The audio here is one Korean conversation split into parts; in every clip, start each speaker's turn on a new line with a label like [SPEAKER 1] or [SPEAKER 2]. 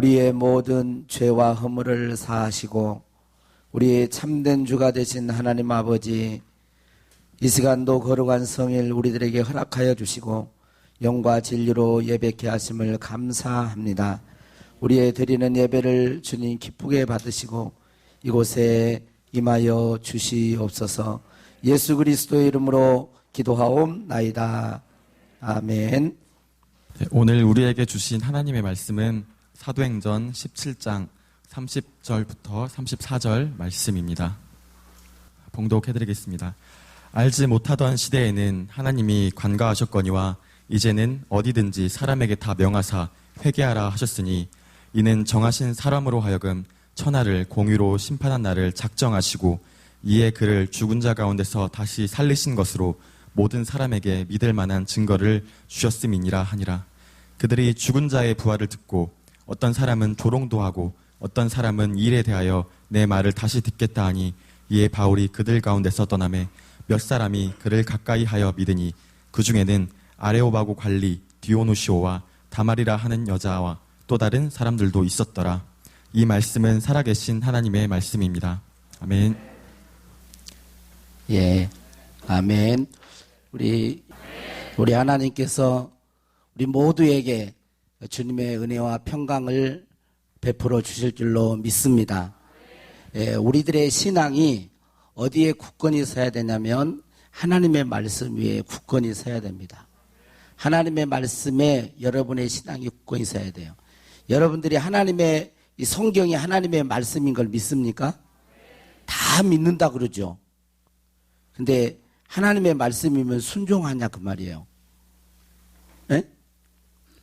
[SPEAKER 1] 우리의 모든 죄와 허물을 사하시고 우리의 참된 주가 되신 하나님 아버지, 이 시간도 거룩한 성일 우리들에게 허락하여 주시고 영과 진리로 예배케 하심을 감사합니다. 우리의 드리는 예배를 주님 기쁘게 받으시고 이곳에 임하여 주시옵소서. 예수 그리스도의 이름으로 기도하옵나이다. 아멘.
[SPEAKER 2] 오늘 우리에게 주신 하나님의 말씀은 사도행전 17장 30절부터 34절 말씀입니다. 봉독해드리겠습니다. 알지 못하던 시대에는 하나님이 관가하셨거니와 이제는 어디든지 사람에게 다 명하사 회개하라 하셨으니 이는 정하신 사람으로 하여금 천하를 공의로 심판한 날을 작정하시고 이에 그를 죽은 자 가운데서 다시 살리신 것으로 모든 사람에게 믿을 만한 증거를 주셨음이니라 하니라. 그들이 죽은 자의 부활을 듣고 어떤 사람은 조롱도 하고 어떤 사람은 일에 대하여 내 말을 다시 듣겠다 하니 이에 바울이 그들 가운데서 떠나매 몇 사람이 그를 가까이 하여 믿으니 그 중에는 아레오바고 관리 디오누시오와 다말이라 하는 여자와 또 다른 사람들도 있었더라. 이 말씀은 살아계신 하나님의 말씀입니다. 아멘.
[SPEAKER 1] 예, 아멘. 우리 하나님께서 우리 모두에게 주님의 은혜와 평강을 베풀어 주실 줄로 믿습니다. 예, 우리들의 신앙이 어디에 굳건히 서야 되냐면 하나님의 말씀 위에 굳건히 서야 됩니다. 하나님의 말씀에 여러분의 신앙이 굳건히 서야 돼요. 여러분들이 하나님의 이 성경이 하나님의 말씀인 걸 믿습니까? 다 믿는다 그러죠. 근데 하나님의 말씀이면 순종하냐 그 말이에요. 네?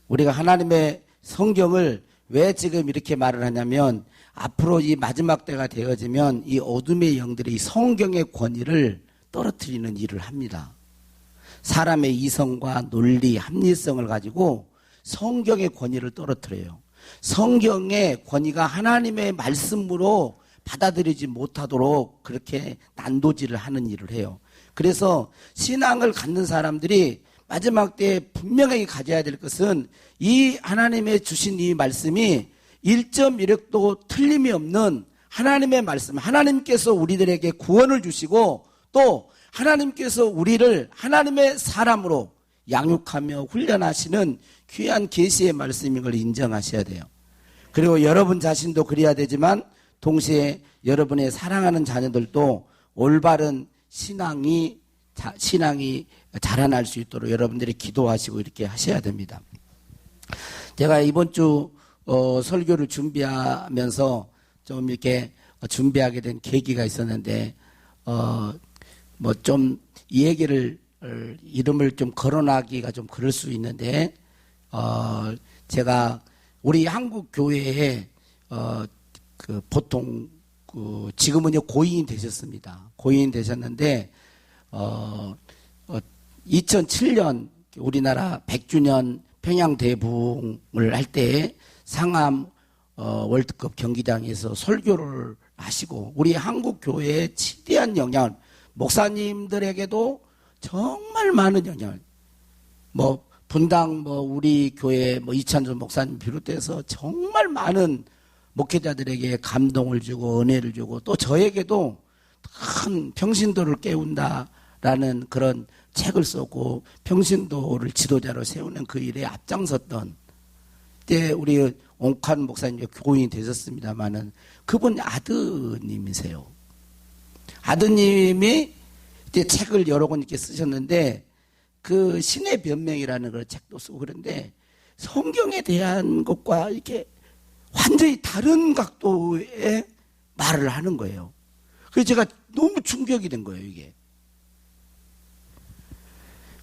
[SPEAKER 1] 우리가 하나님의 성경을 왜 지금 이렇게 말을 하냐면 앞으로 이 마지막 때가 되어지면 이 어둠의 영들이 이 성경의 권위를 떨어뜨리는 일을 합니다. 사람의 이성과 논리, 합리성을 가지고 성경의 권위를 떨어뜨려요. 성경의 권위가 하나님의 말씀으로 받아들이지 못하도록 그렇게 난도질을 하는 일을 해요. 그래서 신앙을 갖는 사람들이 마지막 때에 분명하게 가져야 될 것은 이 하나님의 주신 이 말씀이 1.1획도 틀림이 없는 하나님의 말씀, 하나님께서 우리들에게 구원을 주시고 또 하나님께서 우리를 하나님의 사람으로 양육하며 훈련하시는 귀한 계시의 말씀인 걸 인정하셔야 돼요. 그리고 여러분 자신도 그래야 되지만 동시에 여러분의 사랑하는 자녀들도 올바른 신앙이 자라날 수 있도록 여러분들이 기도하시고 이렇게 하셔야 됩니다. 제가 이번 주 설교를 준비하면서 좀 이렇게 준비하게 된 계기가 있었는데 뭐 좀 이 얘기를 이름을 좀 거론하기가 좀 그럴 수 있는데 제가 우리 한국 교회에 그 보통 지금은요 고인이 되셨습니다. 고인이 되셨는데 2007년 우리나라 100주년 평양 대붕을 할 때 상암 월드컵 경기장에서 설교를 하시고 우리 한국 교회에 지대한 영향을 목사님들에게도 정말 많은 영향을 뭐 분당 우리 교회 이찬준 목사님 비롯해서 정말 많은 목회자들에게 감동을 주고 은혜를 주고 또 저에게도 큰 평신도를 깨운다라는 그런 책을 썼고 평신도를 지도자로 세우는 그 일에 앞장섰던 때 우리 옹칸 목사님 고인이 되셨습니다만은 그분 아드님이세요. 아드님이 이제 책을 여러 권 이렇게 쓰셨는데 그 신의 변명이라는 그런 책도 쓰고 그런데 성경에 대한 것과 이렇게 완전히 다른 각도의 말을 하는 거예요. 그래서 제가 너무 충격이 된 거예요, 이게.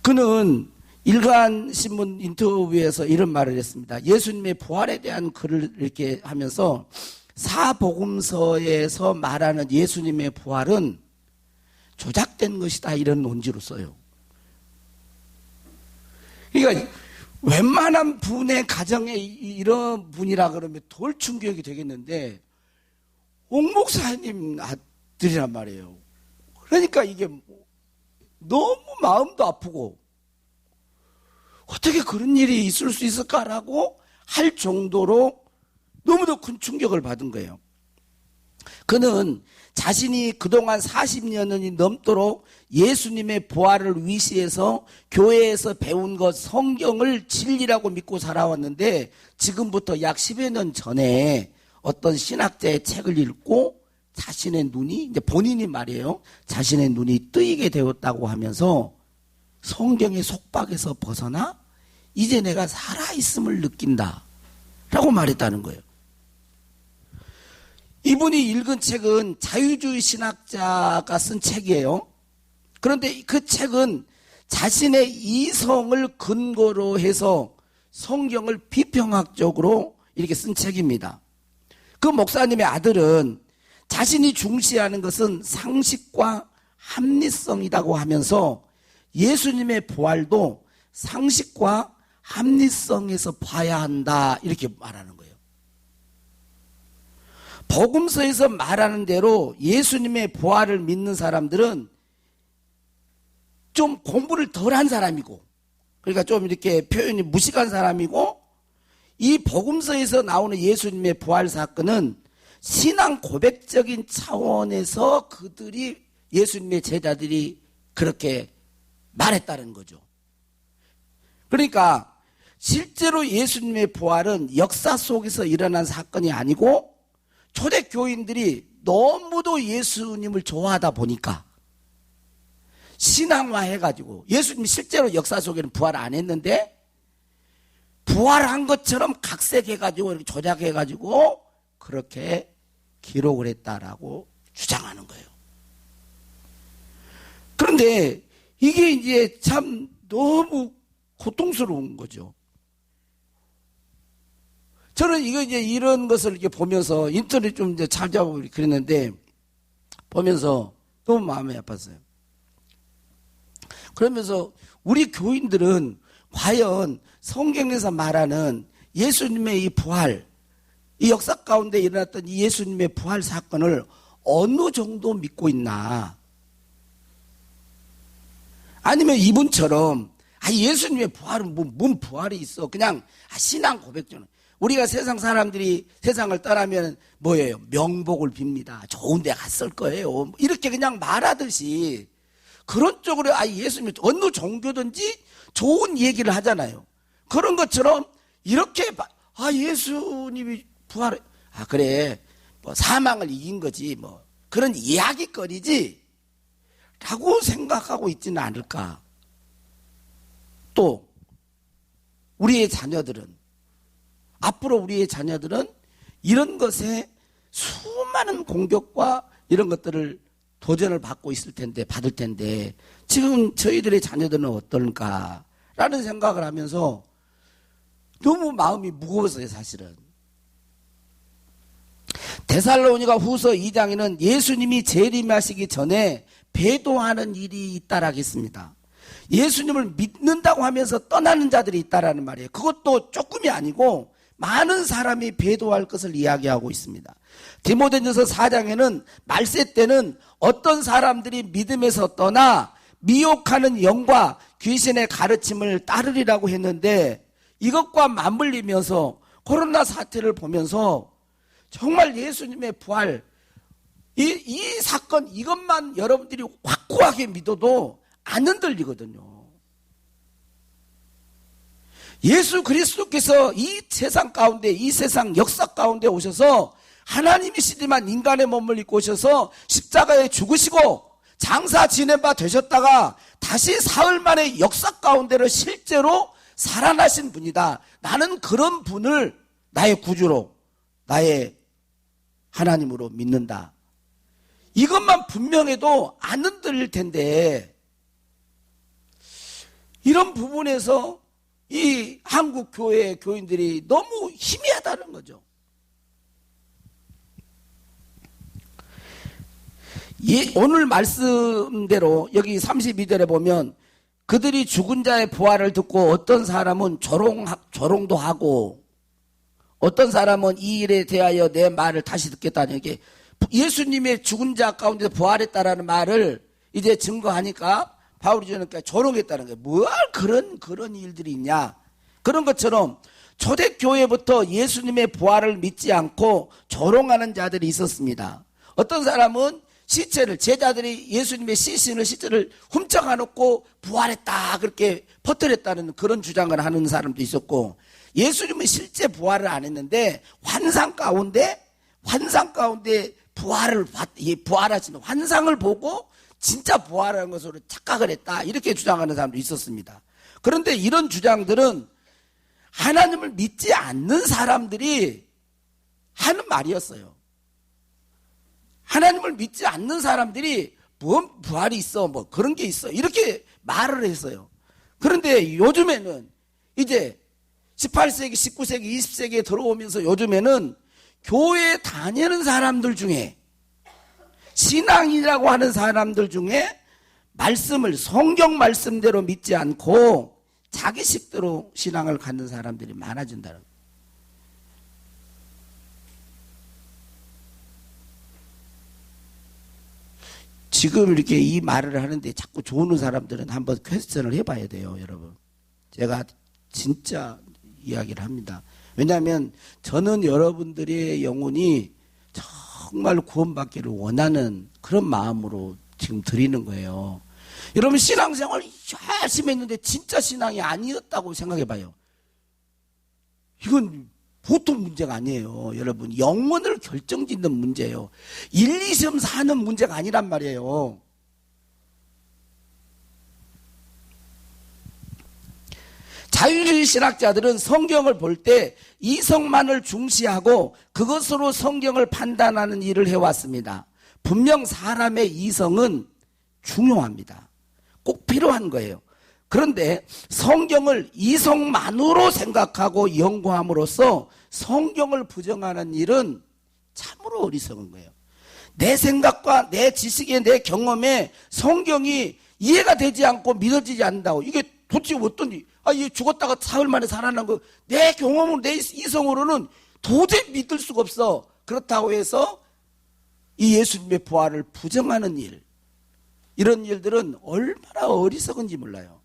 [SPEAKER 1] 그는 일간신문 인터뷰에서 이런 말을 했습니다. 예수님의 부활에 대한 글을 이렇게 하면서 사복음서에서 말하는 예수님의 부활은 조작된 것이다 이런 논지로 써요. 그러니까 웬만한 분의 가정에 이런 분이라 그러면 덜 충격이 되겠는데 옥 목사님 아들이란 말이에요. 그러니까 이게 너무 마음도 아프고 어떻게 그런 일이 있을 수 있을까라고 할 정도로 너무 큰 충격을 받은 거예요. 그는 자신이 그동안 40년이 넘도록 예수님의 부활을 위시해서 교회에서 배운 것 성경을 진리라고 믿고 살아왔는데 지금부터 약 10여 년 전에 어떤 신학자의 책을 읽고 자신의 눈이, 이제 본인이 말이에요, 자신의 눈이 뜨이게 되었다고 하면서 성경의 속박에서 벗어나 이제 내가 살아있음을 느낀다 라고 말했다는 거예요. 이분이 읽은 책은 자유주의 신학자가 쓴 책이에요. 그런데 그 책은 자신의 이성을 근거로 해서 성경을 비평학적으로 이렇게 쓴 책입니다. 그 목사님의 아들은 자신이 중시하는 것은 상식과 합리성이라고 하면서 예수님의 부활도 상식과 합리성에서 봐야 한다 이렇게 말하는 거예요. 복음서에서 말하는 대로 예수님의 부활을 믿는 사람들은 좀 공부를 덜한 사람이고, 그러니까 좀 이렇게 표현이 무식한 사람이고, 이 복음서에서 나오는 예수님의 부활 사건은 신앙 고백적인 차원에서 그들이 예수님의 제자들이 그렇게 말했다는 거죠. 그러니까 실제로 예수님의 부활은 역사 속에서 일어난 사건이 아니고 초대교인들이 너무도 예수님을 좋아하다 보니까 신앙화해가지고, 예수님이 실제로 역사 속에는 부활 안 했는데 부활한 것처럼 각색해가지고 이렇게 조작해가지고 그렇게 기록을 했다라고 주장하는 거예요. 그런데 이게 이제 참 너무 고통스러운 거죠. 저는 이거 이제 이런 것을 이렇게 보면서 인터넷 좀 이제 찾아보고 그랬는데 보면서 너무 마음이 아팠어요. 그러면서 우리 교인들은 과연 성경에서 말하는 예수님의 이 부활, 이 역사 가운데 일어났던 이 예수님의 부활 사건을 어느 정도 믿고 있나? 아니면 이분처럼 예수님의 부활은 뭔 부활이 있어? 그냥 신앙 고백처럼. 우리가 세상 사람들이 세상을 떠나면 뭐예요? 명복을 빕니다. 좋은 데 갔을 거예요. 이렇게 그냥 말하듯이 그런 쪽으로 예수님이 어느 종교든지 좋은 얘기를 하잖아요. 그런 것처럼 이렇게 예수님이 부활, 그래 뭐 사망을 이긴 거지 뭐 그런 이야기거리지 라고 생각하고 있지는 않을까. 또 우리의 자녀들은, 앞으로 우리의 자녀들은 이런 것에 수많은 공격과 이런 것들을 도전을 받고 있을 텐데, 받을 텐데 지금 저희들의 자녀들은 어떨까라는 생각을 하면서 너무 마음이 무거웠어요. 사실은 데살로니가 후서 2장에는 예수님이 재림하시기 전에 배도하는 일이 있다라고 했습니다. 예수님을 믿는다고 하면서 떠나는 자들이 있다라는 말이에요. 그것도 조금이 아니고 많은 사람이 배도할 것을 이야기하고 있습니다. 디모데전서 4장에는 말세 때는 어떤 사람들이 믿음에서 떠나 미혹하는 영과 귀신의 가르침을 따르리라고 했는데, 이것과 맞물리면서 코로나 사태를 보면서 정말 예수님의 부활, 이 사건, 이것만 여러분들이 확고하게 믿어도 안 흔들리거든요. 예수 그리스도께서 이 세상 가운데, 이 세상 역사 가운데 오셔서 하나님이시지만 인간의 몸을 입고 오셔서 십자가에 죽으시고 장사 지낸 바 되셨다가 다시 사흘 만에 역사 가운데로 실제로 살아나신 분이다. 나는 그런 분을 나의 구주로, 나의 하나님으로 믿는다. 이것만 분명해도 안 흔들릴 텐데, 이런 부분에서 이 한국 교회 교인들이 너무 희미하다는 거죠. 오늘 말씀대로 여기 32절에 보면 그들이 죽은 자의 부활을 듣고 어떤 사람은 조롱도 하고 어떤 사람은 이 일에 대하여 내 말을 다시 듣겠다는, 이게 예수님의 죽은 자 가운데 부활했다라는 말을 이제 증거하니까 바울이 저니까 조롱했다는 거예요. 뭘 그런 일들이 있냐. 그런 것처럼 초대교회부터 예수님의 부활을 믿지 않고 조롱하는 자들이 있었습니다. 어떤 사람은 제자들이 예수님의 시체를 훔쳐가놓고 부활했다 그렇게 퍼뜨렸다는 그런 주장을 하는 사람도 있었고, 예수님은 실제 부활을 안 했는데 환상 가운데 부활하신 환상을 보고 진짜 부활하는 것으로 착각을 했다 이렇게 주장하는 사람도 있었습니다. 그런데 이런 주장들은 하나님을 믿지 않는 사람들이 하는 말이었어요. 하나님을 믿지 않는 사람들이 뭐 부활이 있어 뭐 그런 게 있어 이렇게 말을 했어요. 그런데 요즘에는 이제 18세기, 19세기, 20세기에 들어오면서 요즘에는 교회에 다니는 사람들 중에 신앙이라고 하는 사람들 중에 말씀을 성경 말씀대로 믿지 않고 자기식대로 신앙을 갖는 사람들이 많아진다는 거예요. 지금 이렇게 이 말을 하는데 자꾸 좋은 사람들은 한번 퀘스천을 해봐야 돼요, 여러분. 제가 진짜 이야기를 합니다. 왜냐하면 저는 여러분들의 영혼이 정말 구원받기를 원하는 그런 마음으로 지금 드리는 거예요. 여러분 신앙생활 열심히 했는데 진짜 신앙이 아니었다고 생각해봐요. 이건 보통 문제가 아니에요. 여러분 영혼을 결정짓는 문제예요. 1, 2시험 사는 문제가 아니란 말이에요. 자유주의 신학자들은 성경을 볼 때 이성만을 중시하고 그것으로 성경을 판단하는 일을 해왔습니다. 분명 사람의 이성은 중요합니다. 꼭 필요한 거예요. 그런데 성경을 이성만으로 생각하고 연구함으로써 성경을 부정하는 일은 참으로 어리석은 거예요. 내 생각과 내 지식에 내 경험에 성경이 이해가 되지 않고 믿어지지 않는다고. 이게 도대체 어떤 얘 죽었다가 사흘 만에 살아난 거 내 경험으로 내 이성으로는 도저히 믿을 수가 없어. 그렇다고 해서 이 예수님의 부활을 부정하는 일, 이런 일들은 얼마나 어리석은지 몰라요.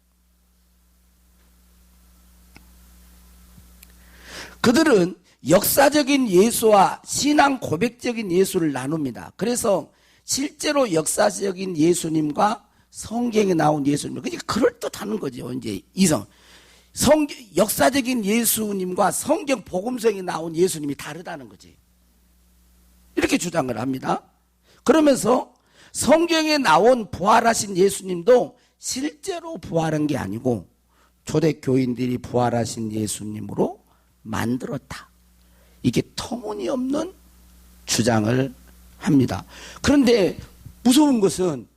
[SPEAKER 1] 그들은 역사적인 예수와 신앙 고백적인 예수를 나눕니다. 그래서 실제로 역사적인 예수님과 성경에 나온 예수님, 그게 그럴듯하는 거죠. 이제 역사적인 예수님과 성경 복음성에 나온 예수님이 다르다는 거지. 이렇게 주장을 합니다. 그러면서 성경에 나온 부활하신 예수님도 실제로 부활한 게 아니고 초대교인들이 부활하신 예수님으로 만들었다. 이게 터무니없는 주장을 합니다. 그런데 무서운 것은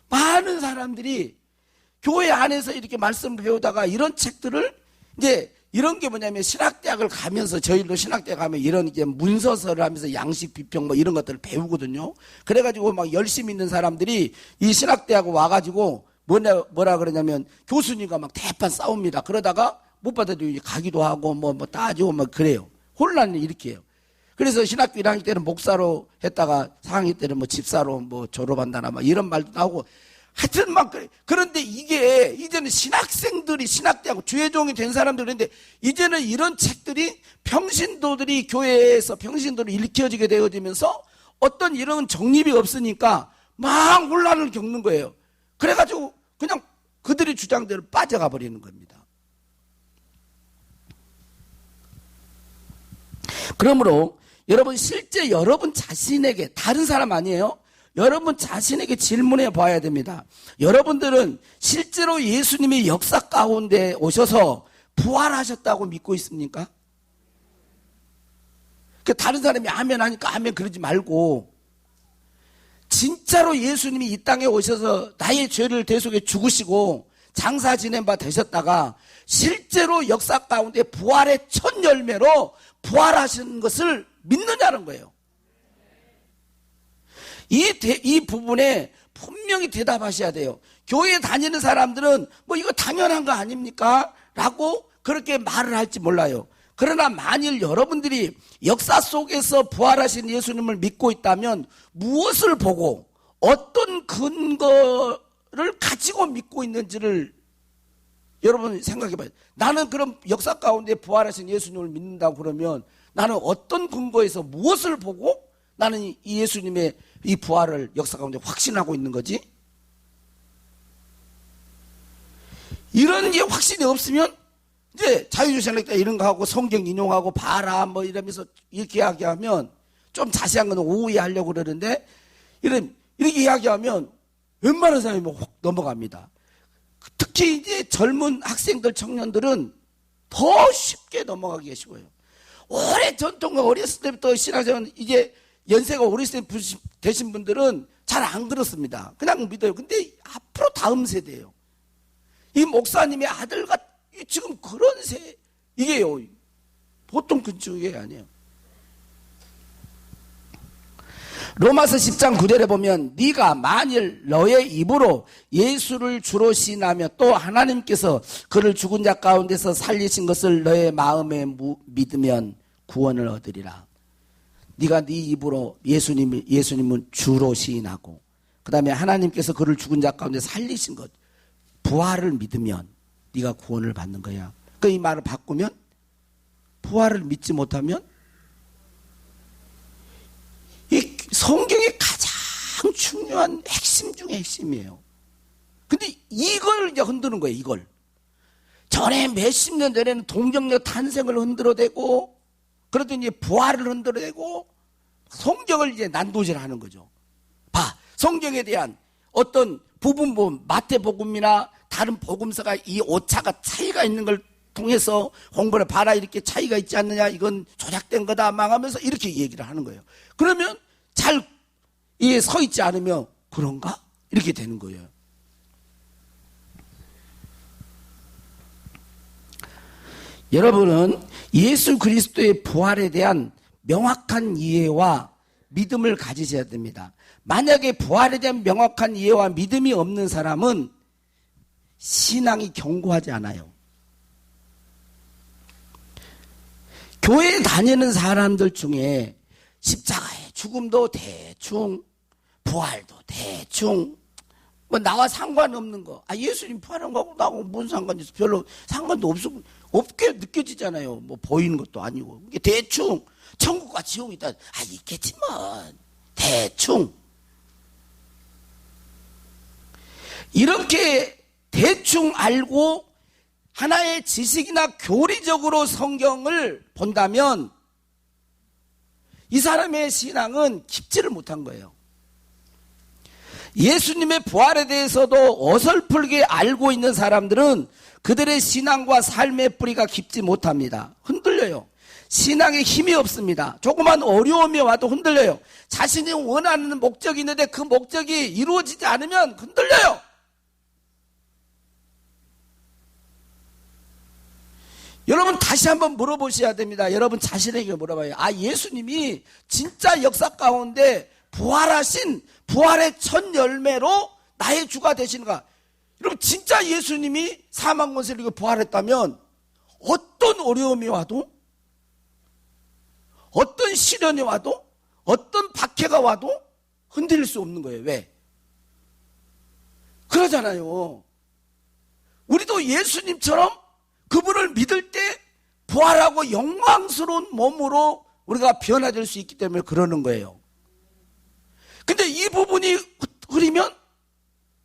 [SPEAKER 1] 많은 사람들이 교회 안에서 이렇게 말씀을 배우다가 이런 책들을 이제 이런 게 뭐냐면 신학대학을 가면서 저희도 신학대학 가면 이런 이제 문서서를 하면서 양식 비평 뭐 이런 것들을 배우거든요. 그래가지고 막 열심히 있는 사람들이 이 신학대학 와가지고 뭐라 그러냐면 교수님과 막 대판 싸웁니다. 그러다가 못 받아들이고 가기도 하고 뭐 따지고 막 그래요. 혼란을 일으켜요. 그래서 신학교 1학년 때는 목사로 했다가 4학년 때는 뭐 집사로 뭐 졸업한다나 막 이런 말도 나오고 하여튼 막 그래. 그런데 이게 이제는 신학생들이 신학대하고 주의종이 된 사람들, 그런데 이제는 이런 책들이 평신도들이 교회에서 평신도를 일으켜지게 되어지면서 어떤 이런 정립이 없으니까 막 혼란을 겪는 거예요. 그래가지고 그냥 그들의 주장대로 빠져가 버리는 겁니다. 그러므로 여러분 실제 여러분 자신에게, 다른 사람 아니에요? 여러분 자신에게 질문해 봐야 됩니다. 여러분들은 실제로 예수님이 역사 가운데 오셔서 부활하셨다고 믿고 있습니까? 다른 사람이 아멘 하니까 아멘 그러지 말고, 진짜로 예수님이 이 땅에 오셔서 나의 죄를 대속해 죽으시고 장사 지낸 바 되셨다가 실제로 역사 가운데 부활의 첫 열매로 부활하신 것을 믿느냐는 거예요. 이 부분에 분명히 대답하셔야 돼요. 교회에 다니는 사람들은 뭐 이거 당연한 거 아닙니까? 라고 그렇게 말을 할지 몰라요. 그러나 만일 여러분들이 역사 속에서 부활하신 예수님을 믿고 있다면 무엇을 보고 어떤 근거를 가지고 믿고 있는지를 여러분 생각해봐요. 나는 그럼 역사 가운데 부활하신 예수님을 믿는다고 그러면 나는 어떤 근거에서 무엇을 보고 나는 이 예수님의 이 부활을 역사 가운데 확신하고 있는 거지? 이런 게 확신이 없으면 이제 자유주의자니까 이런 거 하고 성경 인용하고 봐라 뭐 이러면서 이렇게 이야기하면 좀 자세한 건 오후 이해하려고 그러는데 이렇게 이야기하면 웬만한 사람이 확 넘어갑니다. 특히 이제 젊은 학생들, 청년들은 더 쉽게 넘어가기 쉬워요. 오래 전통과 어렸을 때부터 신앙생활 이제 연세가 어렸을 때 되신 분들은 잘 안 그렇습니다. 그냥 믿어요. 근데 앞으로 다음 세대예요. 이 목사님의 아들과 지금 그런 이게요. 보통 근처가 아니에요. 로마서 10장 9절에 보면 네가 만일 너의 입으로 예수를 주로 시인하며 또 하나님께서 그를 죽은 자 가운데서 살리신 것을 너의 마음에 믿으면 구원을 얻으리라. 네가 네 입으로 예수님은 주로 시인하고 그 다음에 하나님께서 그를 죽은 자 가운데 살리신 것 부활을 믿으면 네가 구원을 받는 거야. 그 이 말을 바꾸면 부활을 믿지 못하면 이 성경의 가장 중요한 핵심 중에 핵심이에요. 근데 이걸 이제 흔드는 거예요. 이걸 전에 몇십 년 전에는 동정녀 탄생을 흔들어대고 그러더니 부활을 흔들어대고 성경을 이제 난도질하는 거죠. 봐, 성경에 대한 어떤 부분 마태복음이나 다른 복음서가 이 오차가 차이가 있는 걸 통해서 공부를 봐라 이렇게 차이가 있지 않느냐 이건 조작된 거다 망하면서 이렇게 얘기를 하는 거예요. 그러면 잘 이게 서 있지 않으면 그런가? 이렇게 되는 거예요. 여러분은 예수 그리스도의 부활에 대한 명확한 이해와 믿음을 가지셔야 됩니다. 만약에 부활에 대한 명확한 이해와 믿음이 없는 사람은 신앙이 견고하지 않아요. 교회 다니는 사람들 중에 십자가의 죽음도 대충, 부활도 대충, 뭐 나와 상관없는 거. 예수님 부활한 거하고 나하고 뭔 상관이 있어? 별로 상관도 없게 느껴지잖아요. 뭐 보이는 것도 아니고. 이게 대충, 천국과 지옥이 있다. 있겠지만, 대충. 이렇게 대충 알고 하나의 지식이나 교리적으로 성경을 본다면 이 사람의 신앙은 깊지를 못한 거예요. 예수님의 부활에 대해서도 어설프게 알고 있는 사람들은 그들의 신앙과 삶의 뿌리가 깊지 못합니다. 흔들려요. 신앙에 힘이 없습니다. 조그만 어려움이 와도 흔들려요. 자신이 원하는 목적이 있는데 그 목적이 이루어지지 않으면 흔들려요. 여러분 다시 한번 물어보셔야 됩니다. 여러분 자신에게 물어봐요. 예수님이 진짜 역사 가운데 부활하신 부활의 첫 열매로 나의 주가 되시는가? 여러분 진짜 예수님이 사망 권세를 이기고 부활했다면 어떤 어려움이 와도 어떤 시련이 와도 어떤 박해가 와도 흔들릴 수 없는 거예요. 왜? 그러잖아요. 우리도 예수님처럼 그분을 믿을 때 부활하고 영광스러운 몸으로 우리가 변화될 수 있기 때문에 그러는 거예요. 근데 이 부분이 흐리면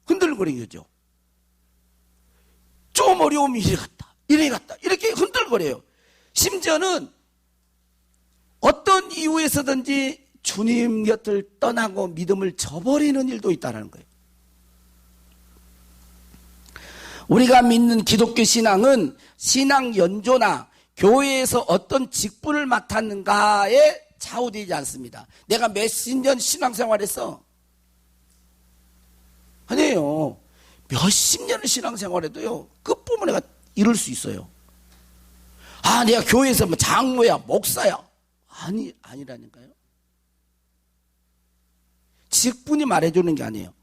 [SPEAKER 1] 흔들거리는 거죠. 좀 어려움이 이래 갔다 이렇게 흔들거려요. 심지어는 어떤 이유에서든지 주님 곁을 떠나고 믿음을 저버리는 일도 있다는 거예요. 우리가 믿는 기독교 신앙은 신앙 연조나 교회에서 어떤 직분을 맡았는가에 좌우되지 않습니다. 내가 몇십 년 신앙생활했어. 아니에요. 몇십 년을 신앙생활해도요. 끝부분에 이룰 수 있어요. 내가 교회에서 뭐 장로야 목사야. 아니라니까요. 직분이 말해주는 게 아니에요.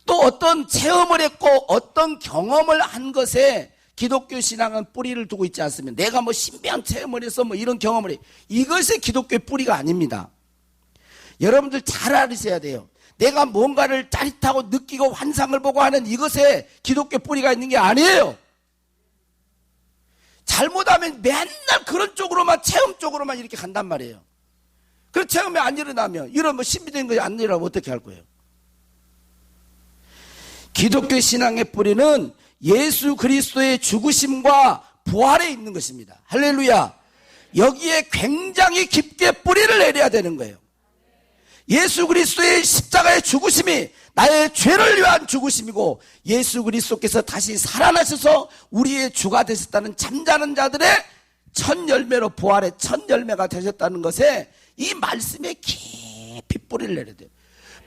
[SPEAKER 1] 또 어떤 체험을 했고 어떤 경험을 한 것에 기독교 신앙은 뿌리를 두고 있지 않습니다. 내가 뭐 신비한 체험을 해서 뭐 이런 경험을 해. 이것이 기독교의 뿌리가 아닙니다. 여러분들 잘 알으셔야 돼요. 내가 뭔가를 짜릿하고 느끼고 환상을 보고 하는 이것에 기독교 뿌리가 있는 게 아니에요. 잘못하면 맨날 그런 쪽으로만, 체험 쪽으로만 이렇게 간단 말이에요. 그 체험이 안 일어나면, 이런 뭐 신비된 것이 안 일어나면 어떻게 할 거예요? 기독교 신앙의 뿌리는 예수 그리스도의 죽으심과 부활에 있는 것입니다. 할렐루야. 여기에 굉장히 깊게 뿌리를 내려야 되는 거예요. 예수 그리스도의 십자가의 죽으심이 나의 죄를 위한 죽으심이고, 예수 그리스도께서 다시 살아나셔서 우리의 주가 되셨다는 잠자는 자들의 첫 열매로, 부활의 첫 열매가 되셨다는 것에 이 말씀에 깊이 뿌리를 내려야 돼요.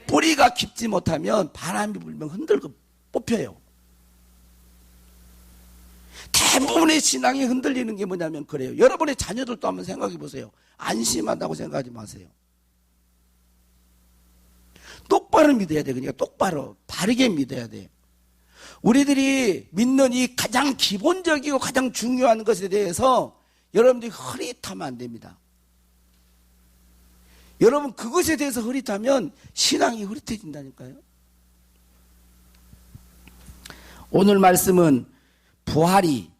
[SPEAKER 1] 뿌리가 깊지 못하면 바람이 불면 흔들고 뽑혀요. 대부분의 신앙이 흔들리는 게 뭐냐면 그래요. 여러분의 자녀들도 한번 생각해 보세요. 안심한다고 생각하지 마세요. 똑바로 믿어야 돼. 그러니까 똑바로 바르게 믿어야 돼. 우리들이 믿는 이 가장 기본적이고 가장 중요한 것에 대해서 여러분들이 흐릿하면 안 됩니다. 여러분 그것에 대해서 흐릿하면 신앙이 흐릿해진다니까요. 오늘 말씀은 부활이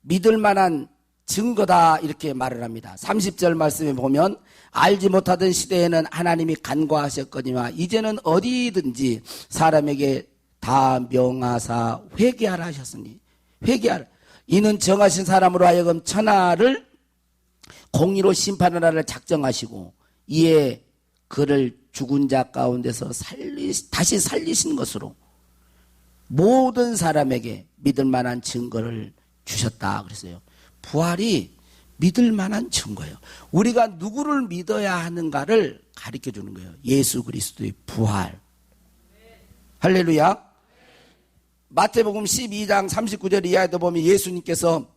[SPEAKER 1] 믿을 만한 증거다 이렇게 말을 합니다. 30절 말씀에 보면 알지 못하던 시대에는 하나님이 간과하셨거니와 이제는 어디든지 사람에게 다 명하사 회개하라 하셨으니, 회개하라. 이는 정하신 사람으로 하여금 천하를 공의로 심판하라를 작정하시고 이에 그를 죽은 자 가운데서 다시 살리신 것으로 모든 사람에게 믿을 만한 증거를 주셨다 그랬어요. 부활이 믿을 만한 증거예요. 우리가 누구를 믿어야 하는가를 가르쳐 주는 거예요. 예수 그리스도의 부활. 할렐루야. 마태복음 12장 39절 이하에도 보면 예수님께서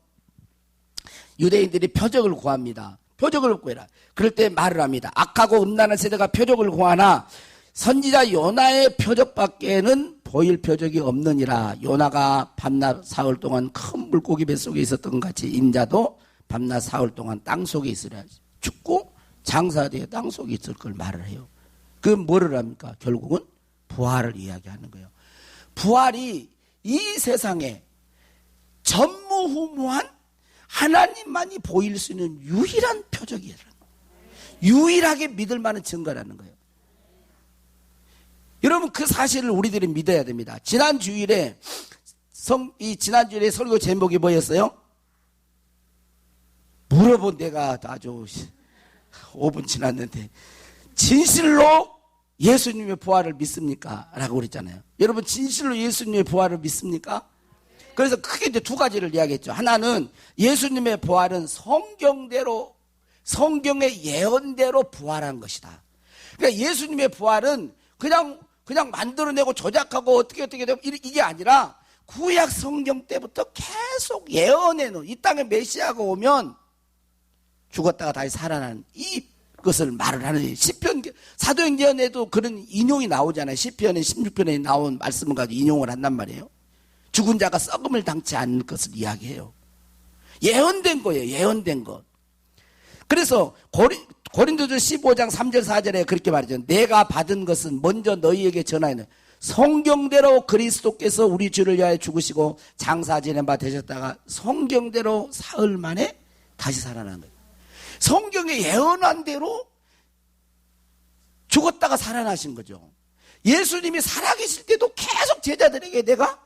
[SPEAKER 1] 유대인들이 표적을 구합니다. 표적을 구해라. 그럴 때 말을 합니다. 악하고 음란한 세대가 표적을 구하나 선지자 요나의 표적밖에는 보일 표적이 없느니라. 요나가 밤낮 사흘 동안 큰 물고기 뱃속에 있었던 것 같이 인자도 밤낮 사흘 동안 땅속에 있으라. 죽고 장사되어 땅속에 있을 걸 말을 해요. 그 뭐를 합니까? 결국은 부활을 이야기하는 거예요. 부활이 이 세상에 전무후무한 하나님만이 보일 수 있는 유일한 표적이라는 거예요. 유일하게 믿을 만한 증거라는 거예요. 여러분 그 사실을 우리들이 믿어야 됩니다. 지난 주일에 설교 제목이 뭐였어요? 물어본 내가 아주 5분 지났는데 진실로 예수님의 부활을 믿습니까? 라고 그랬잖아요. 여러분 진실로 예수님의 부활을 믿습니까? 그래서 크게 이제 두 가지를 이야기했죠. 하나는 예수님의 부활은 성경대로, 성경의 예언대로 부활한 것이다. 그러니까 예수님의 부활은 그냥 만들어내고 조작하고 어떻게 되고 이게 아니라 구약 성경 때부터 계속 예언해놓은, 이 땅에 메시아가 오면 죽었다가 다시 살아나는 이것을 말을 하는, 시편, 사도행전에도 그런 인용이 나오잖아요. 시편의 16편에 나온 말씀을 가지고 인용을 한단 말이에요. 죽은 자가 썩음을 당치 않을 것을 이야기해요. 예언된 거예요. 예언된 것. 그래서 고린도전 15장 3절 4절에 그렇게 말하죠. 내가 받은 것은 먼저 너희에게 전하였는 성경대로 그리스도께서 우리 주를 위하여 죽으시고 장사 지낸 바 되셨다가 성경대로 사흘 만에 다시 살아난 거예요. 성경에 예언한 대로 죽었다가 살아나신 거죠. 예수님이 살아계실 때도 계속 제자들에게 내가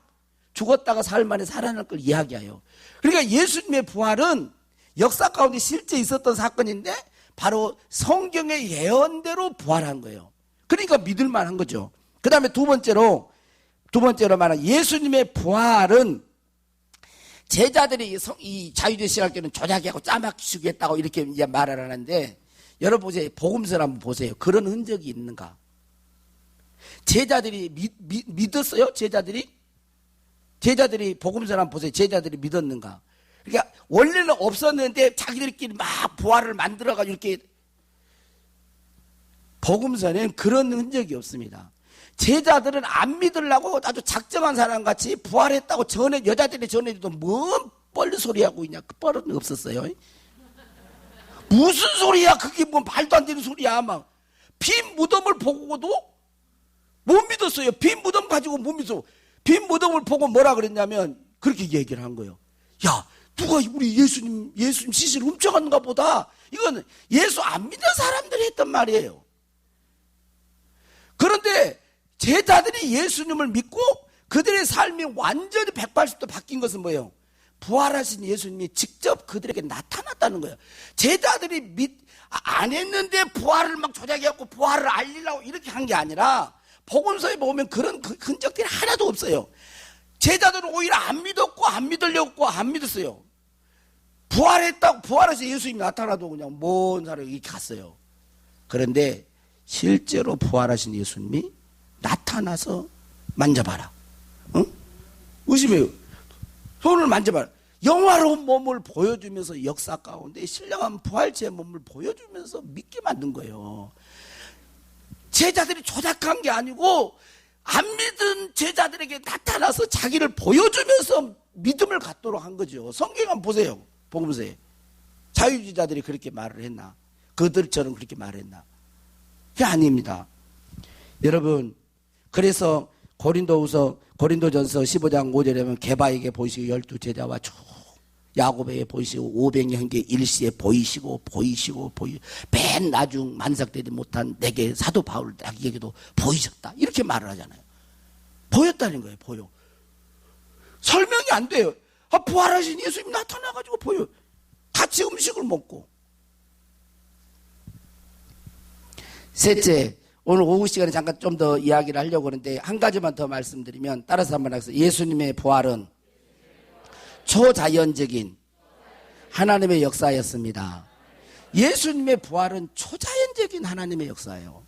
[SPEAKER 1] 죽었다가 사흘 만에 살아날 걸 이야기해요. 그러니까 예수님의 부활은 역사 가운데 실제 있었던 사건인데 바로 성경의 예언대로 부활한 거예요. 그러니까 믿을 만한 거죠. 그 다음에 두 번째로 말하는 예수님의 부활은 제자들이 이 자유주의 신학교는 조작하고 짜맞추겠다고 이렇게 이제 말을 하는데, 여러분 보세요. 복음서를 한번 보세요. 그런 흔적이 있는가? 제자들이 믿었어요? 제자들이 복음서를 한번 보세요. 제자들이 믿었는가? 그러니까 원래는 없었는데 자기들끼리 막 부활을 만들어가지고 이렇게, 복음서는 그런 흔적이 없습니다. 제자들은 안 믿으려고 아주 작정한 사람같이 부활했다고 여자들이 전해줘도 뭔 뻘소리하고 있냐. 그 뻘은 없었어요. 무슨 소리야? 그게 뭐 말도 안 되는 소리야. 막 빈 무덤을 보고도 못 믿었어요. 빈 무덤 가지고 못 믿어. 빈 무덤을 보고 뭐라 그랬냐면 그렇게 얘기를 한 거예요. 야, 누가 우리 예수님 시신을 훔쳐갔는가 보다. 이건 예수 안 믿는 사람들이 했던 말이에요. 그런데 제자들이 예수님을 믿고 그들의 삶이 완전히 180도 바뀐 것은 뭐예요? 부활하신 예수님이 직접 그들에게 나타났다는 거예요. 제자들이 안 했는데 부활을 막 조작해갖고 부활을 알리려고 이렇게 한 게 아니라 복음서에 보면 그런 흔적들이 하나도 없어요. 제자들은 오히려 안 믿었고 안 믿으려고 안 믿었어요. 부활해서 예수님이 나타나도 그냥 먼 사람이 이렇게 갔어요. 그런데 실제로 부활하신 예수님이 나타나서 만져봐라. 응? 의심해요. 손을 만져봐라. 영화로운 몸을 보여주면서 역사 가운데 신령한 부활체의 몸을 보여주면서 믿게 만든 거예요. 제자들이 조작한 게 아니고 안 믿은 제자들에게 나타나서 자기를 보여주면서 믿음을 갖도록 한 거죠. 성경 한번 보세요. 복음서에 자유주의자들이 그렇게 말을 했나? 그들처럼 그렇게 말했나? 그게 아닙니다. 여러분, 그래서 고린도전서 15장 5절에 보면 게바에게 보이시고 12제자와 쭉 야곱에게 보이시고 500년께 일시에 보이시고 맨 나중 만삭되지 못한 내게 사도 바울에게도 보이셨다. 이렇게 말을 하잖아요. 보였다는 거예요. 보여. 설명이 안 돼요. 부활하신 예수님 나타나가지고 보여. 같이 음식을 먹고. 셋째, 오늘 오후 시간에 잠깐 좀 더 이야기를 하려고 하는데 한 가지만 더 말씀드리면 따라서 한번 하겠습니다. 예수님의 부활은 초자연적인 하나님의 역사였습니다. 예수님의 부활은 초자연적인 하나님의 역사예요.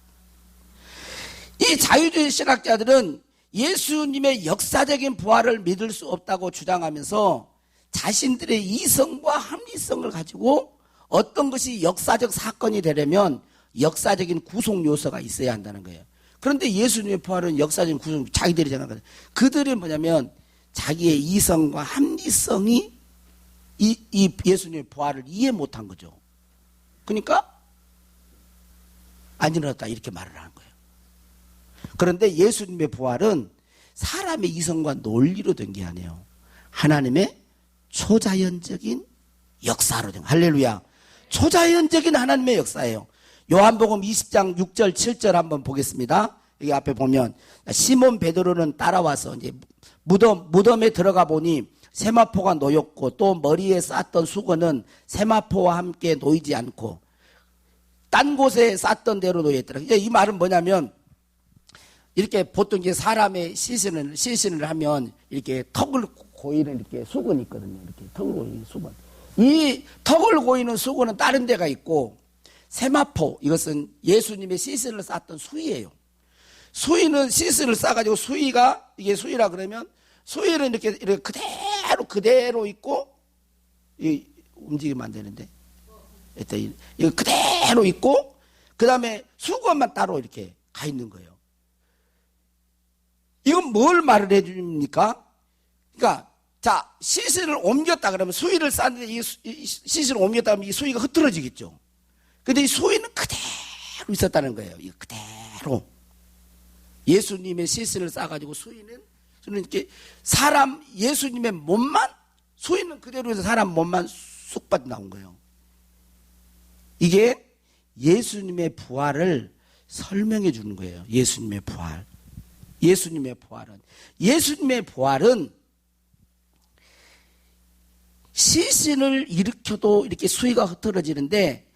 [SPEAKER 1] 이 자유주의 신학자들은 예수님의 역사적인 부활을 믿을 수 없다고 주장하면서 자신들의 이성과 합리성을 가지고 어떤 것이 역사적 사건이 되려면 역사적인 구속 요소가 있어야 한다는 거예요. 그런데 예수님의 부활은 역사적인 구속, 자기들이 생각하는 그들은 뭐냐면 자기의 이성과 합리성이 이 예수님의 부활을 이해 못한 거죠. 그러니까 안 일어났다 이렇게 말을 하는 거예요. 그런데 예수님의 부활은 사람의 이성과 논리로 된 게 아니에요. 하나님의 초자연적인 역사로 된 거예요. 할렐루야. 초자연적인 하나님의 역사예요. 요한복음 20장 6절 7절 한번 보겠습니다. 여기 앞에 보면 시몬 베드로는 따라와서 이제 무덤에 들어가 보니 세마포가 놓였고 또 머리에 쌌던 수건은 세마포와 함께 놓이지 않고 딴 곳에 쌌던 대로 놓였더라. 이 말은 뭐냐면 이렇게 보통 이제 사람의 시신을 하면 이렇게 턱을 고이는 이렇게 수건이 있거든요. 이렇게 턱을 고이는 수건. 이 턱을 고이는 수건은 다른 데가 있고 세마포, 이것은 예수님의 시신을 쌌던 수의예요. 수의는 시신을 싸가지고 이게 수의라 그러면 수의는 이렇게 그대로 있고, 움직이면 안 되는데. 이거 그대로 있고, 그 다음에 수건만 따로 이렇게 가 있는 거예요. 이건 뭘 말을 해줍니까? 그러니까, 자, 시신을 옮겼다 그러면 수의를 쌌는데 이 시신을 옮겼다 그러면 이 수의가 흐트러지겠죠. 근데 이 수의는 그대로 있었다는 거예요. 이거 그대로. 예수님의 시신을 싸가지고 수의는 이렇게 예수님의 몸만, 수의는 그대로 해서 사람 몸만 쑥 빠져나온 거예요. 이게 예수님의 부활을 설명해 주는 거예요. 예수님의 부활. 예수님의 부활은 시신을 일으켜도 이렇게 수의가 흐트러지는데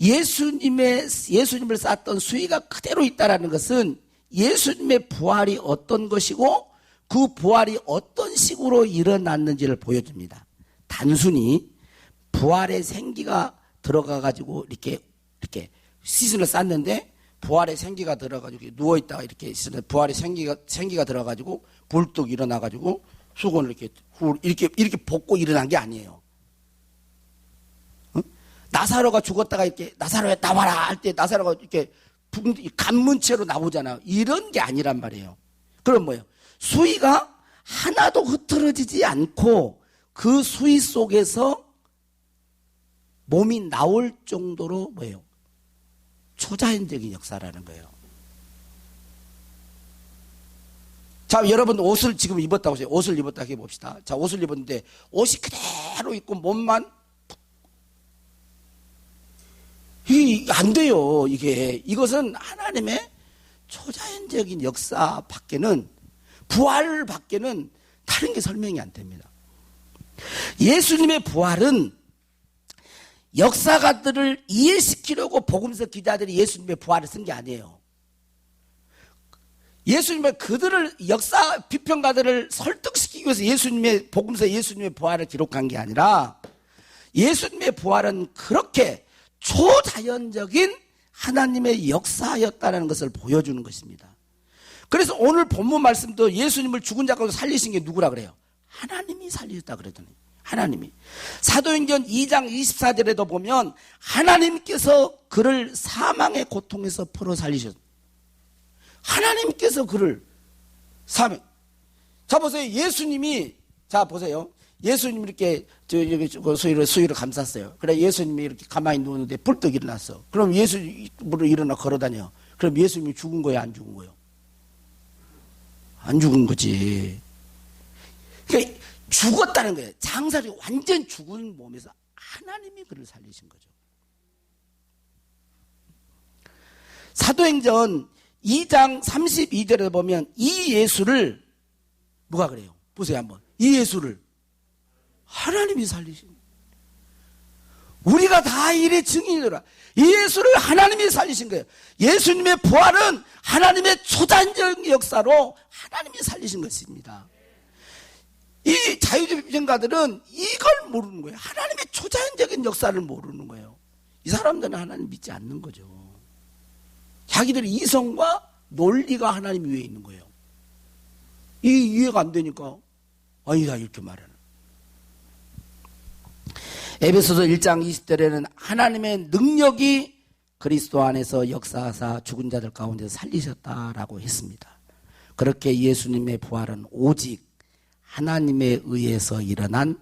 [SPEAKER 1] 예수님을 쌌던 수의가 그대로 있다는 것은 예수님의 부활이 어떤 것이고 그 부활이 어떤 식으로 일어났는지를 보여줍니다. 단순히 부활의 생기가 들어가가지고 이렇게 시신을 쌌는데 부활의 생기가 들어가지고 누워있다가 이렇게 부활의 생기가 들어가지고 불뚝 일어나가지고 수건을 이렇게 벗고 일어난 게 아니에요. 나사로가 죽었다가 이렇게 나사로야 나와라 할 때 나사로가 이렇게 간문체로 나오잖아요. 이런 게 아니란 말이에요. 그럼 뭐예요? 수의가 하나도 흐트러지지 않고 그 수의 속에서 몸이 나올 정도로 뭐예요? 초자연적인 역사라는 거예요. 자, 여러분 옷을 지금 입었다고 해요. 옷을 입었다 해봅시다. 자, 옷을 입었는데 옷이 그대로 입고 몸만 이게 안 돼요. 이것은 하나님의 초자연적인 역사 밖에는, 부활 밖에는 다른 게 설명이 안 됩니다. 예수님의 부활은 역사가들을 이해시키려고 복음서 기자들이 예수님의 부활을 쓴 게 아니에요. 예수님의 그들을, 역사 비평가들을 설득시키기 위해서 예수님의 복음서, 예수님의 부활을 기록한 게 아니라, 예수님의 부활은 그렇게 초자연적인 하나님의 역사였다는 것을 보여주는 것입니다. 그래서 오늘 본문 말씀도 예수님을 죽은 자 가운데 살리신 게 누구라 그래요? 하나님이 살리셨다 그러더니, 하나님이. 사도행전 2장 24절에도 보면 하나님께서 그를 사망의 고통에서 풀어 살리셨다. 하나님께서 그를 사망. 자, 보세요. 예수님이, 자, 보세요. 예수님이 이렇게 수위를 감쌌어요. 그래, 예수님이 이렇게 가만히 누웠는데 불떡 일어났어. 그럼 예수님으로 일어나 걸어다녀. 그럼 예수님이 죽은 거야, 안 죽은 거예요? 안 죽은 거지. 그러니까 죽었다는 거예요. 장사리 완전 죽은 몸에서 하나님이 그를 살리신 거죠. 사도행전 2장 32절에 보면 이 예수를 누가 그래요? 보세요 한번. 이 예수를 하나님이 살리신 거예요. 우리가 다 이래 증인이더라. 이 예수를 하나님이 살리신 거예요. 예수님의 부활은 하나님의 초단적 역사로 하나님이 살리신 것입니다. 이 자유주의 비평가들은 이걸 모르는 거예요. 하나님의 초자연적인 역사를 모르는 거예요. 이 사람들은 하나님 믿지 않는 거죠. 자기들의 이성과 논리가 하나님 위에 있는 거예요. 이 이해가 안 되니까 아니다 이렇게 말하는. 에베소서 1장 20절에는 하나님의 능력이 그리스도 안에서 역사하사 죽은 자들 가운데 살리셨다라고 했습니다. 그렇게 예수님의 부활은 오직 하나님에 의해서 일어난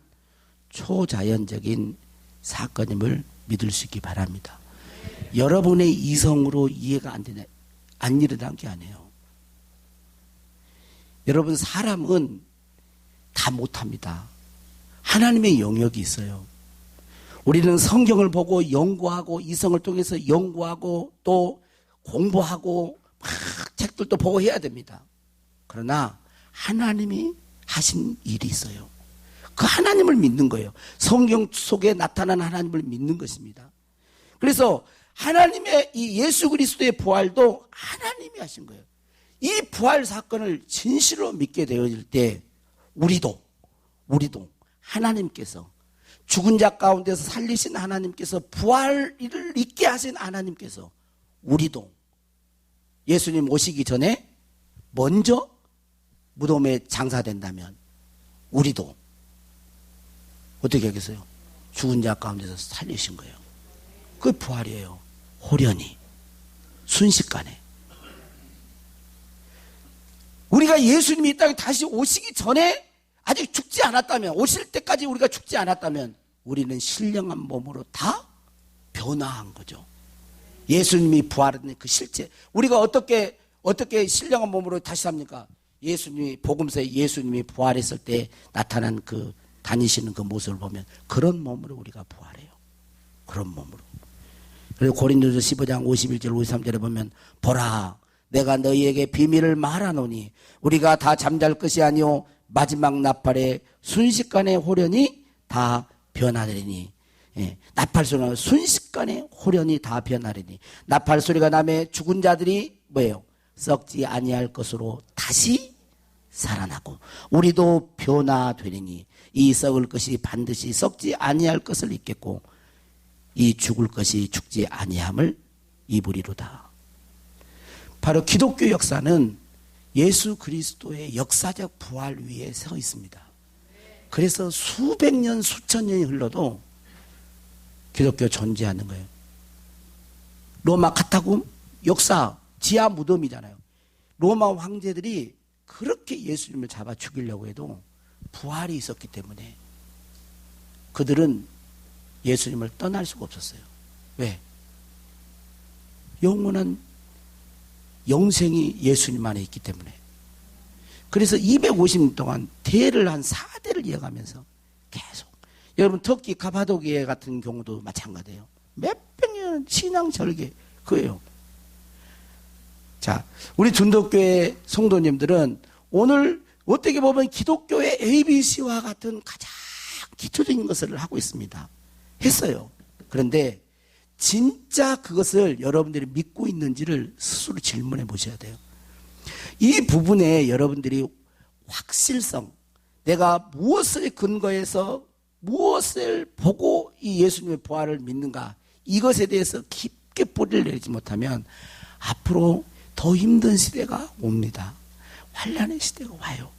[SPEAKER 1] 초자연적인 사건임을 믿을 수 있기 바랍니다. 여러분의 이성으로 이해가 안 되냐, 안 일어난 게 아니에요. 여러분, 사람은 다 못합니다. 하나님의 영역이 있어요. 우리는 성경을 보고 연구하고, 이성을 통해서 연구하고 또 공부하고 막 책들도 보고 해야 됩니다. 그러나 하나님이 하신 일이 있어요. 그 하나님을 믿는 거예요. 성경 속에 나타난 하나님을 믿는 것입니다. 그래서 하나님의 이 예수 그리스도의 부활도 하나님이 하신 거예요. 이 부활 사건을 진실로 믿게 되어질 때 우리도 하나님께서 죽은 자 가운데서 살리신 하나님께서 부활을 있게 하신 하나님께서 우리도 예수님 오시기 전에 먼저 무덤에 장사된다면 우리도 어떻게 하겠어요? 죽은 자 가운데서 살리신 거예요. 그게 부활이에요. 호련히 순식간에. 우리가 예수님이 이 땅에 다시 오시기 전에 아직 죽지 않았다면, 오실 때까지 우리가 죽지 않았다면 우리는 신령한 몸으로 다 변화한 거죠. 예수님이 부활한 그 실제, 우리가 어떻게 신령한 몸으로 다시 삽니까? 예수님이 복음서에 예수님이 부활했을 때 나타난 그 다니시는 그 모습을 보면 그런 몸으로 우리가 부활해요. 그런 몸으로. 그리고 고린도서 15장 51절 53절에 보면 보라 내가 너희에게 비밀을 말하노니 우리가 다 잠잘 것이 아니오 마지막 나팔에 순식간에 호련히 다 변하리니. 예, 나팔 소리가 순식간에 호련히 다 변하리니. 나팔 소리가 나매 죽은 자들이 뭐예요? 썩지 아니할 것으로 다시 살아나고 우리도 변화되리니 이 썩을 것이 반드시 썩지 아니할 것을 입겠고 이 죽을 것이 죽지 아니함을 입으리로다. 바로 기독교 역사는 예수 그리스도의 역사적 부활 위에 서 있습니다. 그래서 수백 년 수천 년이 흘러도 기독교 존재하는 거예요. 로마 카타콤 역사 지하 무덤이잖아요. 로마 황제들이 그렇게 예수님을 잡아 죽이려고 해도 부활이 있었기 때문에 그들은 예수님을 떠날 수가 없었어요. 왜? 영원한 영생이 예수님 안에 있기 때문에. 그래서 250년 동안 대를 한 4대를 이어가면서 계속. 여러분 터키 카파도키아 같은 경우도 마찬가지예요. 몇백 년 신앙 절개 그예요. 자, 우리 준덕교회 성도님들은 오늘 어떻게 보면 기독교의 ABC와 같은 가장 기초적인 것을 하고 있습니다. 했어요. 그런데 진짜 그것을 여러분들이 믿고 있는지를 스스로 질문해 보셔야 돼요. 이 부분에 여러분들이 확실성, 내가 무엇을 근거해서 무엇을 보고 이 예수님의 부활을 믿는가, 이것에 대해서 깊게 뿌리를 내리지 못하면 앞으로 더 힘든 시대가 옵니다. 환난의 시대가 와요.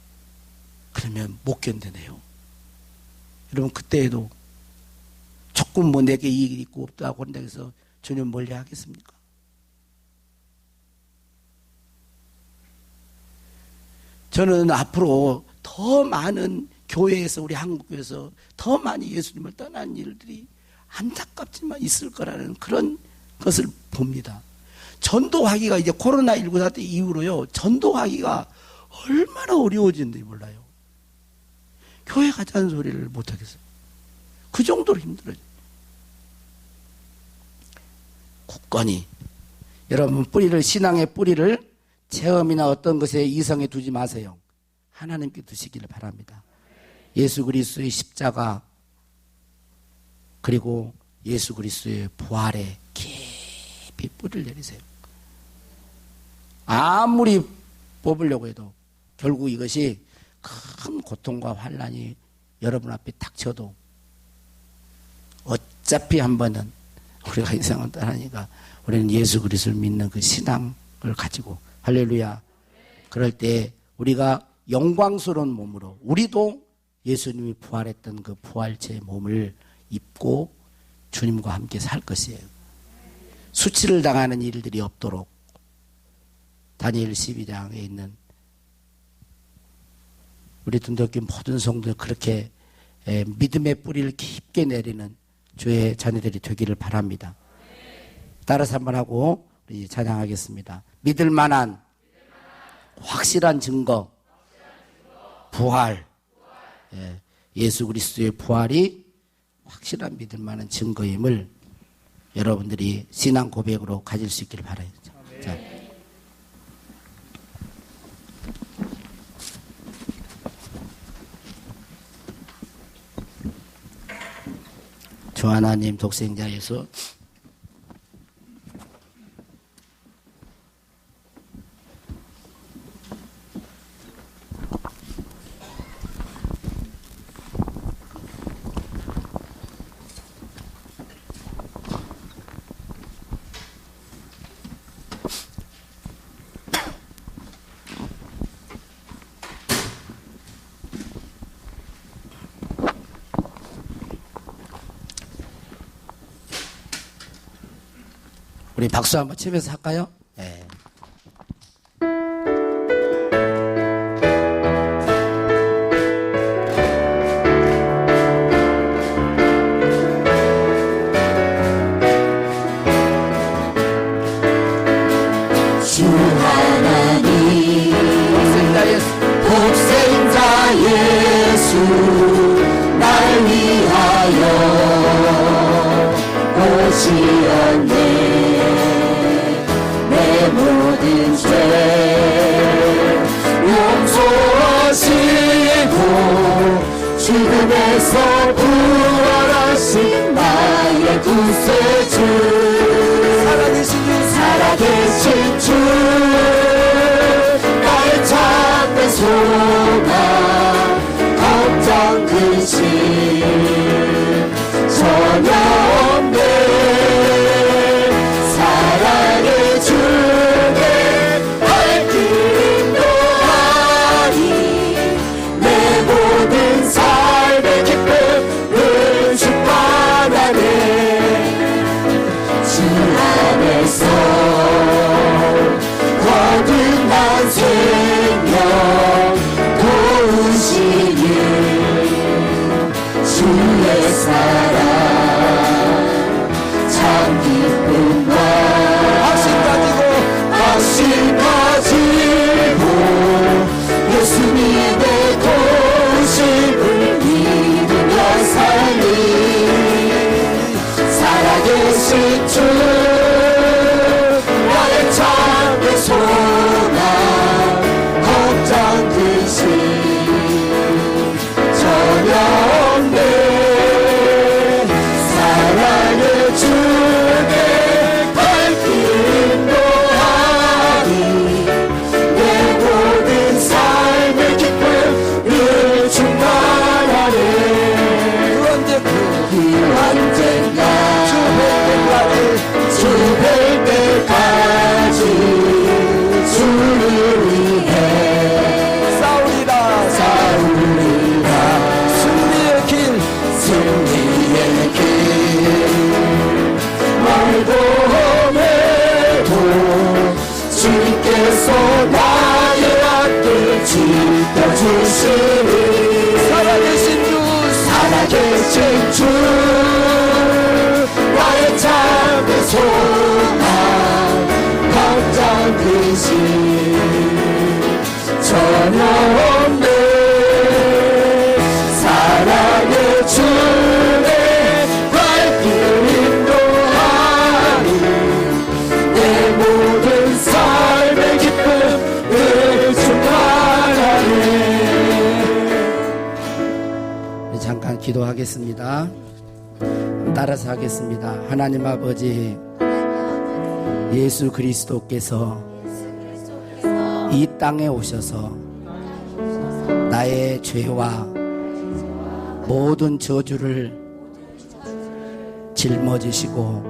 [SPEAKER 1] 그러면 못 견뎌내요. 여러분 그때에도 조금 뭐 내게 이익이 있고 없다고 한다고 해서 주님 멀리 하겠습니까? 저는 앞으로 더 많은 교회에서, 우리 한국교회에서 더 많이 예수님을 떠난 일들이 안타깝지만 있을 거라는 그런 것을 봅니다. 전도하기가 이제 코로나19 사태 이후로요, 전도하기가 얼마나 어려워지는지 몰라요. 교회 가자는 소리를 못하겠어요. 그 정도로 힘들어요. 굳건히 여러분 뿌리를, 신앙의 뿌리를 체험이나 어떤 것에 이성에 두지 마세요. 하나님께 두시기를 바랍니다. 예수 그리스도의 십자가, 그리고 예수 그리스도의 부활에 깊이 뿌리를 내리세요. 아무리 뽑으려고 해도 결국 이것이 큰 고통과 환난이 여러분 앞에 닥쳐도 어차피 한 번은 우리가 이 세상을 떠나니까 우리는 예수 그리스도를 믿는 그 신앙을 가지고, 할렐루야, 그럴 때 우리가 영광스러운 몸으로, 우리도 예수님이 부활했던 그 부활체의 몸을 입고 주님과 함께 살 것이에요. 수치를 당하는 일들이 없도록 다니엘 12장에 있는 우리 둔덕교 모든 성도들 그렇게 믿음의 뿌리를 깊게 내리는 주의 자녀들이 되기를 바랍니다. 따라서 한번 하고 우리 찬양하겠습니다. 믿을 만한 확실한 증거, 부활. 예수 그리스도의 부활이 확실한 믿을 만한 증거임을 여러분들이 신앙 고백으로 가질 수 있기를 바라요. 자. 주 하나님 독생자 예수, 우리 박수 한번 치면서 할까요? 네.
[SPEAKER 3] 주 하나님 독생자 예수 날 위하여 오시었네. 내 모든 죄 용서하시고 죽음에서 부활하신 나의 구세주, 살아계신 주, 나의 참된 소망, 걱정 근심 전혀 없네. 사랑의 주께 발길도 하니 내 모든 삶의 기쁨을 충만하네. 주 안에서 거듭난 생명 도우시니 주의 사랑 참 기쁨과 확신 가지고 예수 지켜주시리
[SPEAKER 1] 살아계신 주
[SPEAKER 3] 살아계신 주 나의 참된 소망 걱정 근심 전혀 없네 사랑의 주의 발길을 인도하니 내 모든 삶의 기쁨 늘 충만하네.
[SPEAKER 1] 잠깐 기도하겠습니다. 따라서 하겠습니다. 하나님 아버지, 예수 그리스도께서 이 땅에 오셔서 나의 죄와 모든 저주를 짊어지시고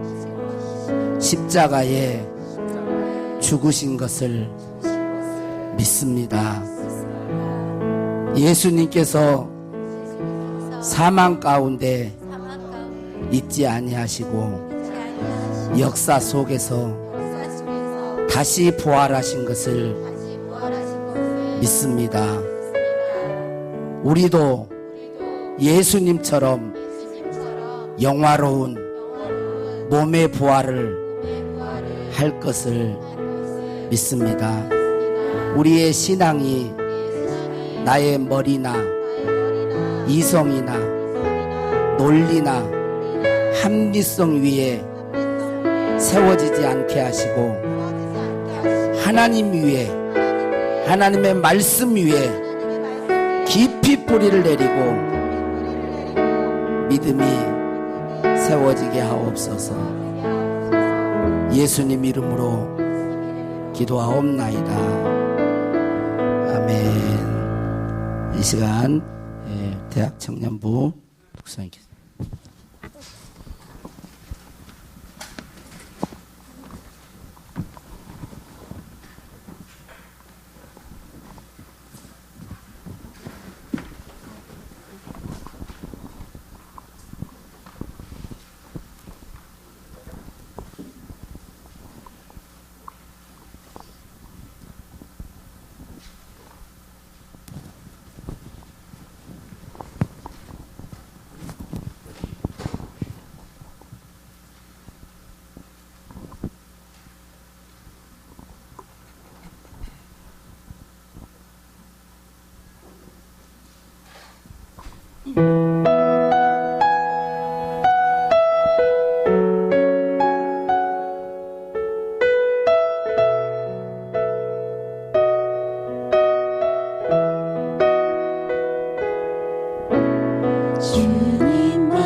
[SPEAKER 1] 십자가에 죽으신 것을 믿습니다. 예수님께서 사망 가운데 있지 아니하시고 역사 속에서 다시 부활하신 것을 믿습니다. 우리도 예수님처럼 영화로운 몸의 부활을 할 것을 믿습니다. 우리의 신앙이 나의 머리나 이성이나 논리나 합리성 위에 세워지지 않게 하시고 하나님 위에, 하나님의 말씀 위에 깊이 뿌리를 내리고 믿음이 세워지게 하옵소서. 예수님 이름으로 기도하옵나이다. 아멘. 이 시간 대학 청년부 독서님께서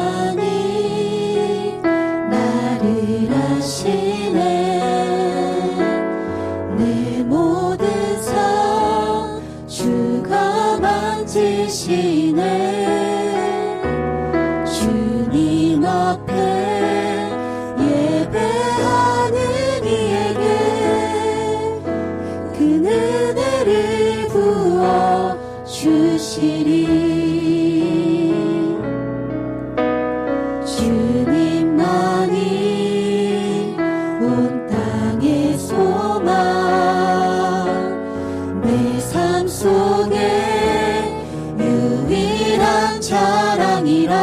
[SPEAKER 3] 주님만이 나를 아시네 내 모든 삶 주가 만지시네 주님 앞에 예배하는 이에게 그 은혜를 부어 주시리 주님만이 온 땅의 소망 내 삶 속에 유일한 자랑이라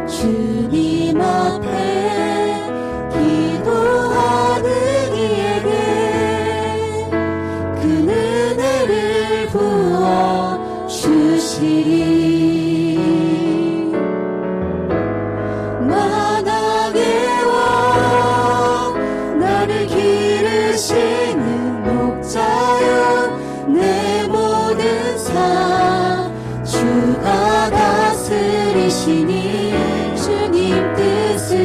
[SPEAKER 3] 주님 앞에 기도하는 이에게 그 은혜를 부어 주시리 만왕의 왕 나를 기르시는 목자여 내 모든 삶 주가 다스리시니 주님 뜻을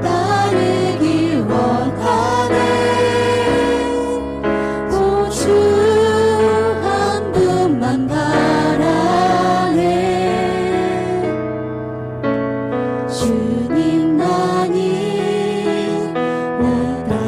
[SPEAKER 3] 따르길 원하네 주 한 분만 바라네 주님만이 나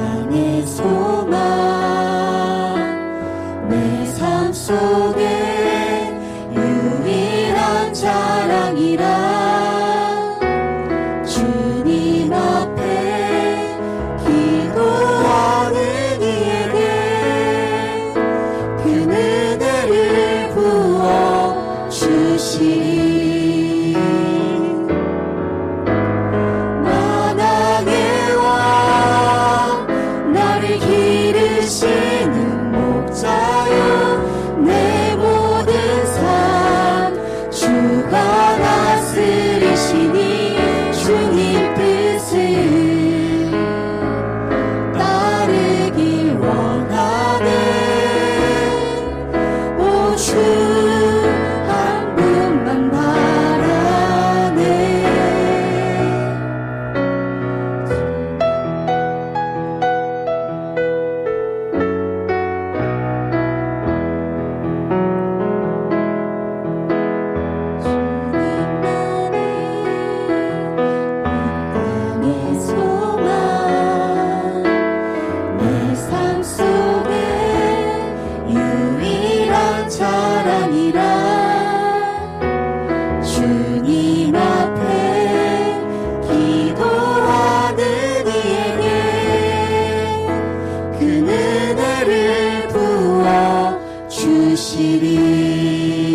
[SPEAKER 3] 주시리